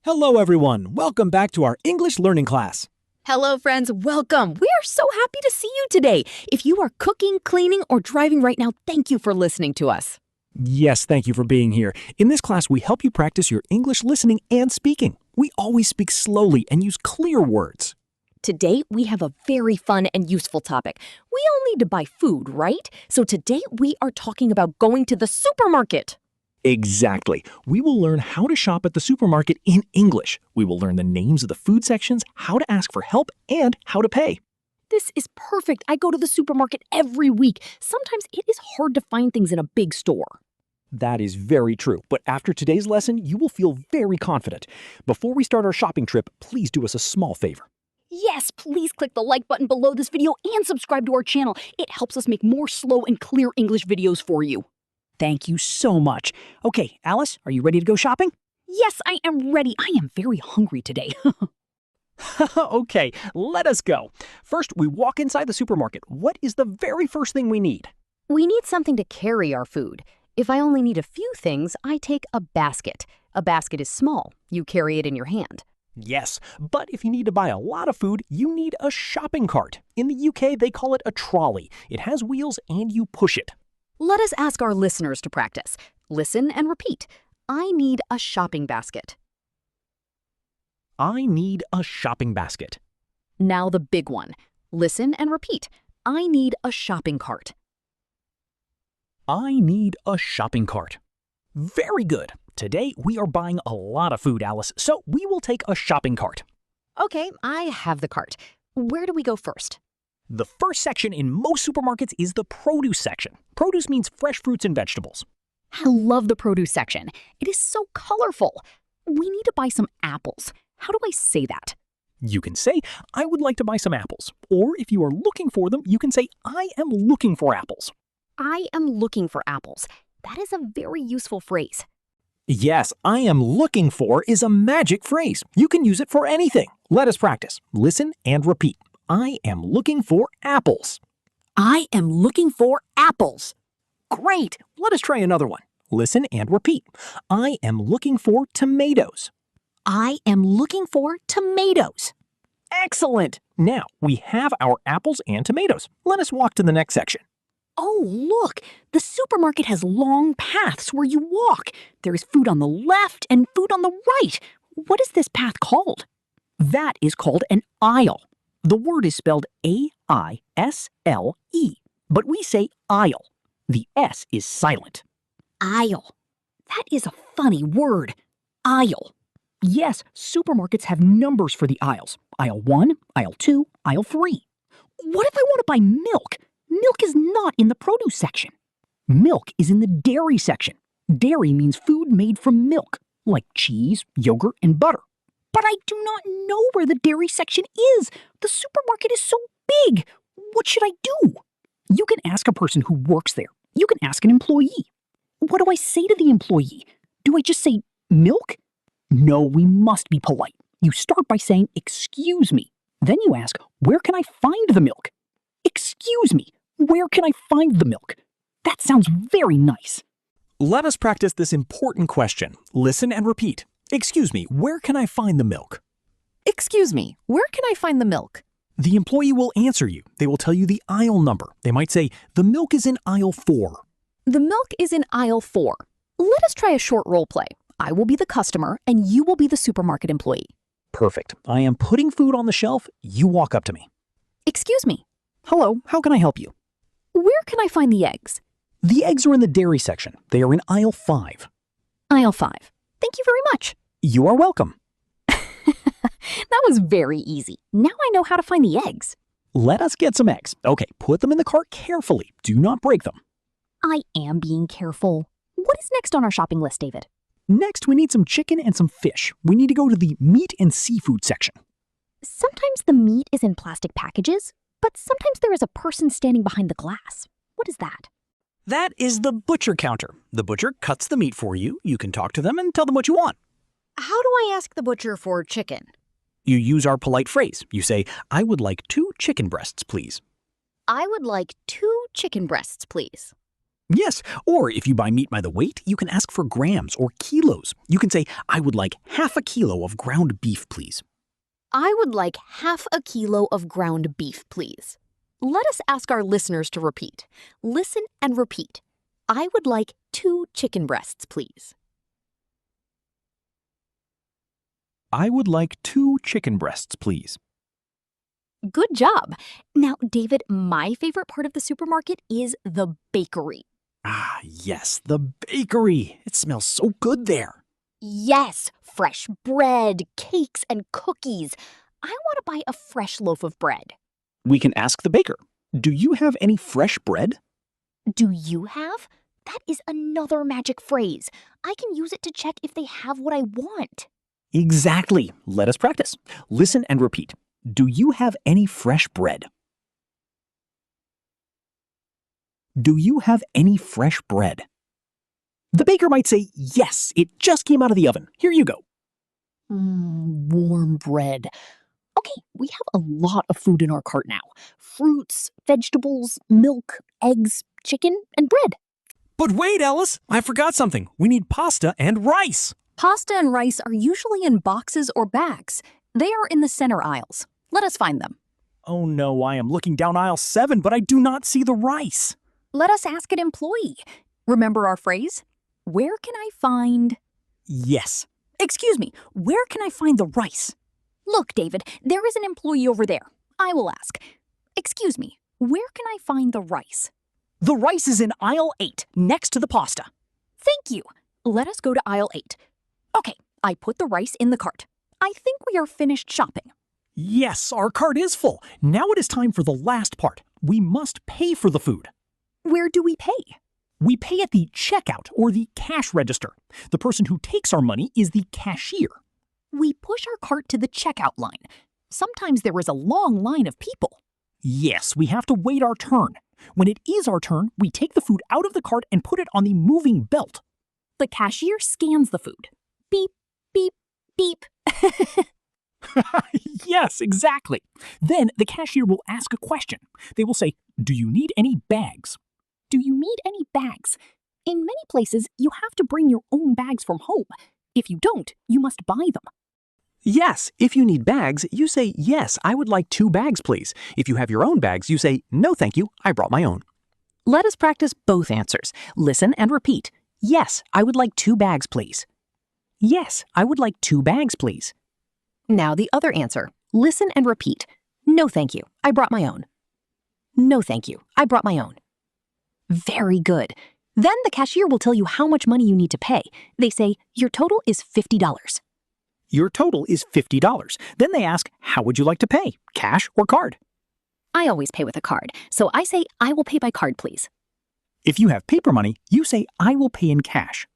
Hello everyone, welcome back to our English learning class. Hello friends, welcome. We are so happy to see you today. If you are cooking, cleaning, or driving right now, thank you for listening to us. Yes, thank you for being here. In this class, we help you practice your English listening and speaking. We always speak slowly and use clear words. Today, we have a very fun and useful topic. We all need to buy food, right? So today, we are talking about going to the supermarket. Exactly. We will learn how to shop at the supermarket in English. We will learn the names of the food sections, how to ask for help, and how to pay. This is perfect. I go to the supermarket every week. Sometimes it is hard to find things in a big store. That is very true, but after today's lesson, you will feel very confident. Before we start our shopping trip, please do us a small favor. Yes, please click the like button below this video and subscribe to our channel. It helps us make more slow and clear English videos for you. Thank you so much. Okay, Alice, are you ready to go shopping? Yes, I am ready. I am very hungry today. Okay, let us go. First, we walk inside the supermarket. What is the very first thing we need? We need something to carry our food. If I only need a few things, I take a basket. A basket is small. You carry it in your hand. Yes, but if you need to buy a lot of food, you need a shopping cart. In the UK, they call it a trolley. It has wheels and you push it. Let us ask our listeners to practice. Listen and repeat. I need a shopping basket. I need a shopping basket. Now the big one. Listen and repeat. I need a shopping cart. I need a shopping cart. Very good. Today, we are buying a lot of food, Alice, so we will take a shopping cart. Okay, I have the cart. Where do we go first? The first section in most supermarkets is the produce section. Produce means fresh fruits and vegetables. I love the produce section. It is so colorful. We need to buy some apples. How do I say that? You can say, I would like to buy some apples. Or if you are looking for them, you can say, I am looking for apples. I am looking for apples. That is a very useful phrase. Yes, I am looking for is a magic phrase. You can use it for anything. Let us practice. Listen and repeat. I am looking for apples. I am looking for apples. Great! Let us try another one. Listen and repeat. I am looking for tomatoes. I am looking for tomatoes. Excellent! Now, we have our apples and tomatoes. Let us walk to the next section. Oh, look! The supermarket has long paths where you walk. There is food on the left and food on the right. What is this path called? That is called an aisle. The word is spelled A-I-S-L-E, but we say aisle. The S is silent. Aisle. That is a funny word. Aisle. Yes, supermarkets have numbers for the aisles. Aisle 1, aisle 2, aisle 3. What if I want to buy milk? Milk is not in the produce section. Milk is in the dairy section. Dairy means food made from milk, like cheese, yogurt, and butter. But I do not know where the dairy section is. The supermarket is so big. What should I do? You can ask a person who works there. You can ask an employee. What do I say to the employee? Do I just say, milk? No, we must be polite. You start by saying, excuse me. Then you ask, where can I find the milk? Excuse me, where can I find the milk? That sounds very nice. Let us practice this important question. Listen and repeat. Excuse me, where can I find the milk? Excuse me, where can I find the milk? The employee will answer you. They will tell you the aisle number. They might say, the milk is in aisle 4. The milk is in aisle 4. Let us try a short role play. I will be the customer and you will be the supermarket employee. Perfect. I am putting food on the shelf. You walk up to me. Excuse me. Hello, how can I help you? Where can I find the eggs? The eggs are in the dairy section. They are in aisle 5. Aisle 5. Thank you very much. You are welcome. That was very easy. Now I know how to find the eggs. Let us get some eggs. Okay, put them in the cart carefully. Do not break them. I am being careful. What is next on our shopping list, David? Next, we need some chicken and some fish. We need to go to the meat and seafood section. Sometimes the meat is in plastic packages, but sometimes there is a person standing behind the glass. What is that? That is the butcher counter. The butcher cuts the meat for you. You can talk to them and tell them what you want. How do I ask the butcher for chicken? You use our polite phrase. You say, I would like 2 chicken breasts, please. I would like 2 chicken breasts, please. Yes, or if you buy meat by the weight, you can ask for grams or kilos. You can say, I would like half a kilo of ground beef, please. I would like half a kilo of ground beef, please. Let us ask our listeners to repeat. Listen and repeat. I would like 2 chicken breasts, please. I would like 2 chicken breasts, please. Good job. Now, David, my favorite part of the supermarket is the bakery. Ah, yes, the bakery. It smells so good there. Yes, fresh bread, cakes, and cookies. I want to buy a fresh loaf of bread. We can ask the baker, do you have any fresh bread? Do you have? That is another magic phrase. I can use it to check if they have what I want. Exactly. Let us practice. Listen and repeat. Do you have any fresh bread? Do you have any fresh bread? The baker might say, yes, it just came out of the oven. Here you go. Warm bread. Okay, we have a lot of food in our cart now. Fruits, vegetables, milk, eggs, chicken, and bread. But wait, Alice, I forgot something. We need pasta and rice. Pasta and rice are usually in boxes or bags. They are in the center aisles. Let us find them. Oh no, I am looking down aisle 7, but I do not see the rice. Let us ask an employee. Remember our phrase? Where can I find... Yes. Excuse me, where can I find the rice? Look, David, there is an employee over there. I will ask. Excuse me, where can I find the rice? The rice is in aisle 8, next to the pasta. Thank you. Let us go to aisle 8. Okay, I put the rice in the cart. I think we are finished shopping. Yes, our cart is full. Now it is time for the last part. We must pay for the food. Where do we pay? We pay at the checkout or the cash register. The person who takes our money is the cashier. We push our cart to the checkout line. Sometimes there is a long line of people. Yes, we have to wait our turn. When it is our turn, we take the food out of the cart and put it on the moving belt. The cashier scans the food. Beep, beep, beep. Yes, exactly. Then the cashier will ask a question. They will say, do you need any bags? Do you need any bags? In many places, you have to bring your own bags from home. If you don't, you must buy them. Yes, if you need bags, you say, yes, I would like 2 bags, please. If you have your own bags, you say, no, thank you, I brought my own. Let us practice both answers. Listen and repeat. Yes, I would like 2 bags, please. Yes, I would like 2 bags, please. Now the other answer. Listen and repeat. No, thank you, I brought my own. No, thank you, I brought my own. Very good. Then the cashier will tell you how much money you need to pay. They say, your total is $50. Your total is $50. Then they ask, how would you like to pay? Cash or card? I always pay with a card, so I say, I will pay by card, please. If you have paper money, you say, I will pay in cash.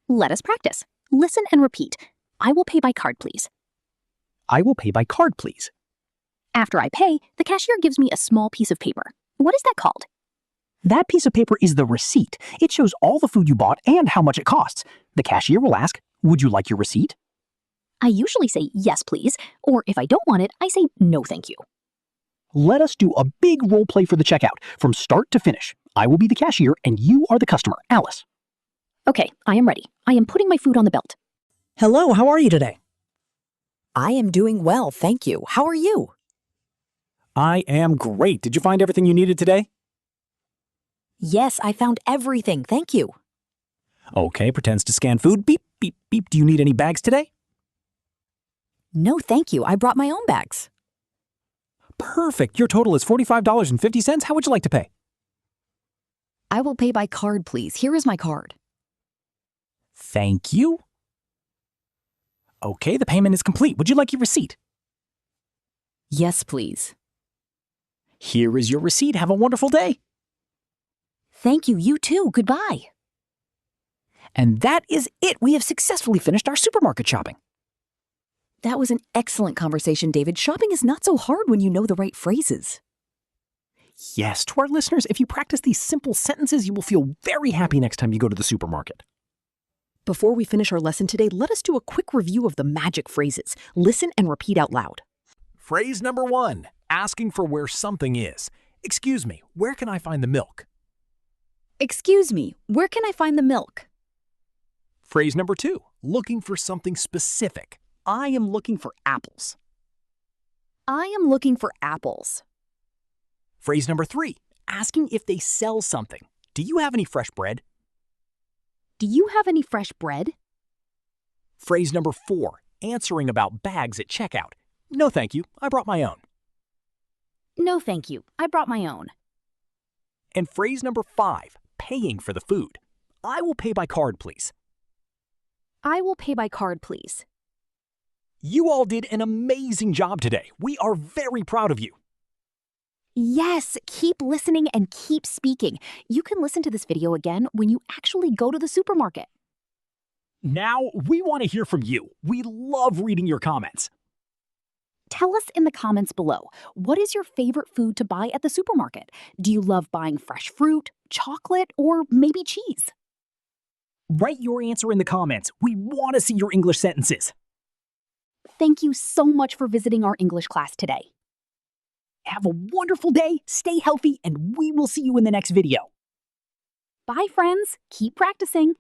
Let us practice. Listen and repeat. I will pay by card, please. I will pay by card, please. After I pay, the cashier gives me a small piece of paper. What is that called? That piece of paper is the receipt. It shows all the food you bought and how much it costs. The cashier will ask, would you like your receipt? I usually say, yes, please, or if I don't want it, I say, no, thank you. Let us do a big role play for the checkout, from start to finish. I will be the cashier and you are the customer, Alice. Okay, I am ready. I am putting my food on the belt. Hello, how are you today? I am doing well, thank you. How are you? I am great. Did you find everything you needed today? Yes, I found everything, thank you. Okay, pretends to scan food. Beep, beep, beep. Do you need any bags today? No, thank you. I brought my own bags. Perfect. Your total is $45.50. How would you like to pay? I will pay by card, please. Here is my card. Thank you. Okay, the payment is complete. Would you like your receipt? Yes, please. Here is your receipt. Have a wonderful day. Thank you, you too. Goodbye. And that is it. We have successfully finished our supermarket shopping. That was an excellent conversation, David. Shopping is not so hard when you know the right phrases. Yes, to our listeners, if you practice these simple sentences, you will feel very happy next time you go to the supermarket. Before we finish our lesson today, let us do a quick review of the magic phrases. Listen and repeat out loud. Phrase number 1, asking for where something is. Excuse me, where can I find the milk? Excuse me, where can I find the milk? Phrase number 2, looking for something specific. I am looking for apples. I am looking for apples. Phrase number 3, Asking if they sell something. Do you have any fresh bread? Do you have any fresh bread? Phrase number 4, answering about bags at checkout. No thank you, I brought my own. No, thank you. I brought my own. And phrase number 5, paying for the food. I will pay by card, please. I will pay by card, please. You all did an amazing job today. We are very proud of you. Yes, keep listening and keep speaking. You can listen to this video again when you actually go to the supermarket. Now, we want to hear from you. We love reading your comments. Tell us in the comments below, what is your favorite food to buy at the supermarket? Do you love buying fresh fruit, chocolate, or maybe cheese? Write your answer in the comments. We want to see your English sentences. Thank you so much for visiting our English class today. Have a wonderful day, stay healthy, and we will see you in the next video. Bye, friends. Keep practicing.